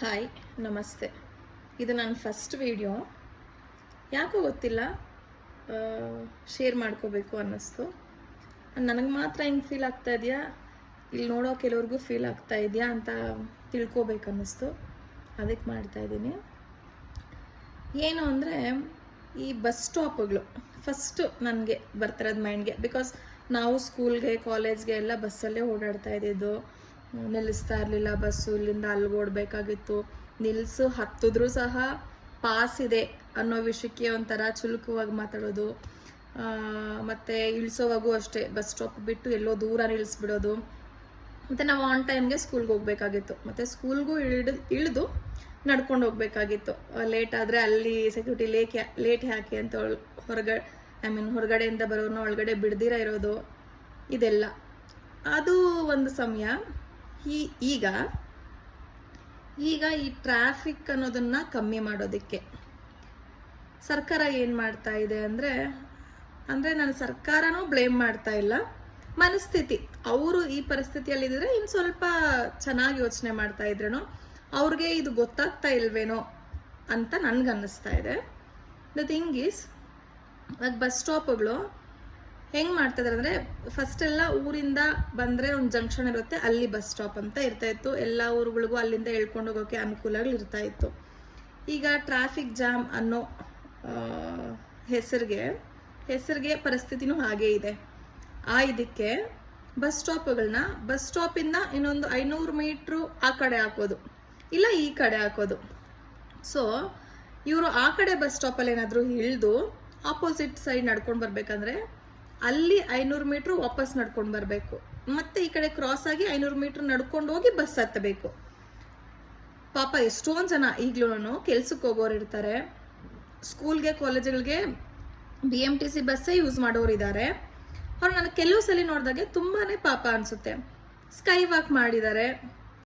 Hi ನಮಸ್ತೆ. ಇದು ನನ್ನ ಫಸ್ಟ್ ವಿಡಿಯೋ. ಯಾಕೋ ಗೊತ್ತಿಲ್ಲ, ಶೇರ್ ಮಾಡ್ಕೋಬೇಕು ಅನ್ನಿಸ್ತು. ನನಗೆ ಮಾತ್ರ ಹಿಂಗೆ ಫೀಲ್ ಆಗ್ತಾ ಇದೆಯಾ, ಇಲ್ಲಿ ನೋಡೋ ಕೆಲವ್ರಿಗೂ ಫೀಲ್ ಆಗ್ತಾ ಇದೆಯಾ ಅಂತ ತಿಳ್ಕೊಬೇಕು ಅನ್ನಿಸ್ತು. ಅದಕ್ಕೆ ಮಾಡ್ತಾಯಿದ್ದೀನಿ. ಏನು ಅಂದರೆ, ಈ ಬಸ್ ಸ್ಟಾಪ್ಗಳು ಫಸ್ಟು ನನಗೆ ಬರ್ತಿರೋದು ಮೈಂಡ್ಗೆ. ಬಿಕಾಸ್ ನಾವು ಸ್ಕೂಲ್ಗೆ ಕಾಲೇಜ್ಗೆ ಎಲ್ಲ ಬಸ್ಸಲ್ಲೇ ಓಡಾಡ್ತಾ ಇದ್ದಿದ್ದು. ನಿಲ್ಲಿಸ್ತಾ ಇರಲಿಲ್ಲ ಬಸ್ಸು. ಇಲ್ಲಿಂದ ಅಲ್ಲಿಗೆ ಓಡಬೇಕಾಗಿತ್ತು. ನಿಲ್ಲಿಸು ಹತ್ತಿದ್ರೂ ಸಹ ಪಾಸ್ ಇದೆ ಅನ್ನೋ ವಿಷಯಕ್ಕೆ ಒಂಥರ ಚುಲುಕವಾಗಿ ಮಾತಾಡೋದು. ಮತ್ತು ಇಳಿಸೋವಾಗೂ ಅಷ್ಟೇ, ಬಸ್ ಸ್ಟಾಪ್ ಬಿಟ್ಟು ಎಲ್ಲೋ ದೂರ ನಿಲ್ಲಿಸ್ಬಿಡೋದು. ಮತ್ತು ನಾವು ಆನ್ ಟೈಮ್ಗೆ ಸ್ಕೂಲ್ಗೆ ಹೋಗ್ಬೇಕಾಗಿತ್ತು. ಮತ್ತು ಸ್ಕೂಲ್ಗೂ ಇಳಿದು ನಡ್ಕೊಂಡು ಹೋಗ್ಬೇಕಾಗಿತ್ತು. ಲೇಟ್ ಆದರೆ ಅಲ್ಲಿ ಸೆಕ್ಯೂರಿಟಿ ಲೇಟ್ ಹಾಕಿ ಅಂತ ಹೊರಗಡೆಯಿಂದ ಬರೋರನ್ನ ಒಳಗಡೆ ಬಿಡ್ದಿರ ಇರೋದು. ಇದೆಲ್ಲ ಅದು ಒಂದು ಸಮಯ. ಈಗ ಈ ಟ್ರಾಫಿಕ್ ಅನ್ನೋದನ್ನ ಕಮ್ಮಿ ಮಾಡೋದಕ್ಕೆ ಸರ್ಕಾರ ಏನು ಮಾಡ್ತಾ ಇದೆ ಅಂದರೆ ನಾನು ಸರ್ಕಾರನೂ ಬ್ಲೇಮ್ ಮಾಡ್ತಾ ಇಲ್ಲ. ಮನಸ್ಥಿತಿ, ಅವರು ಈ ಪರಿಸ್ಥಿತಿಯಲ್ಲಿದ್ದರೆ ಇನ್ನು ಸ್ವಲ್ಪ ಚೆನ್ನಾಗಿ ಯೋಚನೆ ಮಾಡ್ತಾ ಇದ್ರೇನೋ, ಅವ್ರಿಗೆ ಇದು ಗೊತ್ತಾಗ್ತಾ ಇಲ್ವೇನೋ ಅಂತ ನನಗನ್ನಿಸ್ತಾ ಇದೆ. ದ ಥಿಂಗ್ ಈಸ್, ಬಸ್ ಸ್ಟಾಪ್ಗಳು ಹೆಂಗೆ ಮಾಡ್ತಾಯಿದ್ದಾರೆ ಅಂದರೆ, ಫಸ್ಟೆಲ್ಲ ಊರಿಂದ ಬಂದರೆ ಒಂದು ಜಂಕ್ಷನ್ ಇರುತ್ತೆ, ಅಲ್ಲಿ ಬಸ್ ಸ್ಟಾಪ್ ಅಂತ ಇರ್ತಾಯಿತ್ತು. ಎಲ್ಲ ಊರುಗಳಿಗೂ ಅಲ್ಲಿಂದ ಹೇಳ್ಕೊಂಡು ಹೋಗೋಕ್ಕೆ ಅನುಕೂಲಗಳು ಇರ್ತಾಯಿತ್ತು. ಈಗ ಟ್ರಾಫಿಕ್ ಜಾಮ್ ಅನ್ನೋ ಹೆಸರಿಗೆ ಪರಿಸ್ಥಿತಿನೂ ಹಾಗೇ ಇದೆ. ಇದಕ್ಕೆ ಬಸ್ ಸ್ಟಾಪಿಂದ ಇನ್ನೊಂದು 500 ಮೀಟ್ರು ಆ ಕಡೆ ಹಾಕೋದು, ಇಲ್ಲ ಈ ಕಡೆ ಹಾಕೋದು. ಸೊ ಇವರು ಆ ಕಡೆ ಬಸ್ ಸ್ಟಾಪಲ್ಲಿ ಏನಾದರೂ ಇಳಿದು ಆಪೋಸಿಟ್ ಸೈಡ್ ನಡ್ಕೊಂಡು ಬರಬೇಕಂದ್ರೆ ಅಲ್ಲಿ 500 ಮೀಟ್ರ್ ವಾಪಸ್ ನಡ್ಕೊಂಡು ಬರಬೇಕು. ಮತ್ತೆ ಈ ಕಡೆ ಕ್ರಾಸ್ ಆಗಿ 500 ಮೀಟ್ರ್ ನಡ್ಕೊಂಡು ಹೋಗಿ ಬಸ್ ಹತ್ತಬೇಕು. ಪಾಪ ಎಷ್ಟೊಂದು ಜನ ಈಗಲೂ ಕೆಲ್ಸಕ್ಕೆ ಹೋಗೋರು ಇರ್ತಾರೆ. ಸ್ಕೂಲ್ಗೆ ಕಾಲೇಜ್ಗಳಿಗೆ BMTC ಬಸ್ಸೇ ಯೂಸ್ ಮಾಡೋರು ಇದ್ದಾರೆ. ಅವ್ರು ನನಗೆ ಕೆಲವು ಸಲ ನೋಡಿದಾಗೆ ತುಂಬಾ ಪಾಪ ಅನಿಸುತ್ತೆ. ಸ್ಕೈ ವಾಕ್ ಮಾಡಿದ್ದಾರೆ,